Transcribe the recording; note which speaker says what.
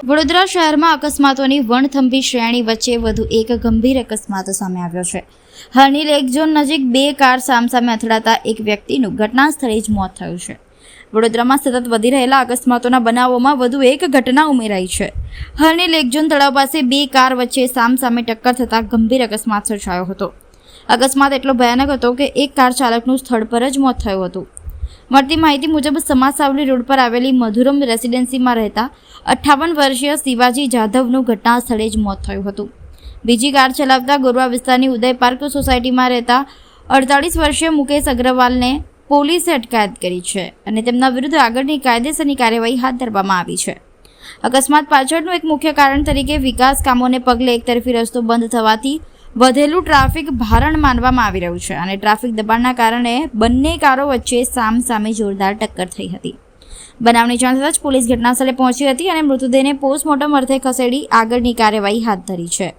Speaker 1: વડોદરા શહેરમાં અકસ્માતોની વણથંભી શ્રેણી વચ્ચે વધુ એક ગંભીર અકસ્માત સામે આવ્યો છે। હરણી લેક ઝોન નજીક બે કાર સામસામે અથડાતા એક વ્યક્તિનું ઘટના સ્થળે જ મોત થયું છે। વડોદરામાં સતત વધી રહેલા અકસ્માતોના બનાવોમાં વધુ એક ઘટના ઉમેરાઈ છે। હરણી લેક ઝોન તળાવ પાસે બે કાર વચ્ચે સામસામે ટક્કર થતાં ગંભીર અકસ્માત સર્જાયો હતો। અકસ્માત એટલો ભયાનક હતો કે એક કાર ચાલકનું સ્થળ પર જ મોત થયું હતું। મળતી માહિતી મુજબ સમાસાવલી રોડ પર આવેલી મધુરમ રેસિડેન્સીમાં રહેતા 58 વર્ષીય શિવાજી જાધવનું ઘટના સ્થળે જ મોત થયું હતું। બીજી કાર ચલાવતા ગોરવા વિસ્તારની ઉદય પાર્ક સોસાયટીમાં રહેતા 48 વર્ષીય મુકેશ અગ્રવાલને પોલીસે અટકાયત કરી છે અને તેમના વિરુદ્ધ આગળની કાયદેસરની કાર્યવાહી હાથ ધરવામાં આવી છે। અકસ્માત પાછળનું એક મુખ્ય કારણ તરીકે વિકાસ કામોને પગલે એકતરફી રસ્તો બંધ થવાથી વધેલું ટ્રાફિક ભારણ માનવામાં આવી રહ્યું છે અને ટ્રાફિક દબાણના કારણે બંને કારો વચ્ચે સામસામે જોરદાર ટક્કર થઈ હતી। બનાવની જાણ થતાં જ પોલીસ ઘટનાસ્થળે પહોંચી હતી અને મૃતદેહને પોસ્ટમોર્ટમ અર્થે ખસેડી આગળની કાર્યવાહી હાથ ધરી છે।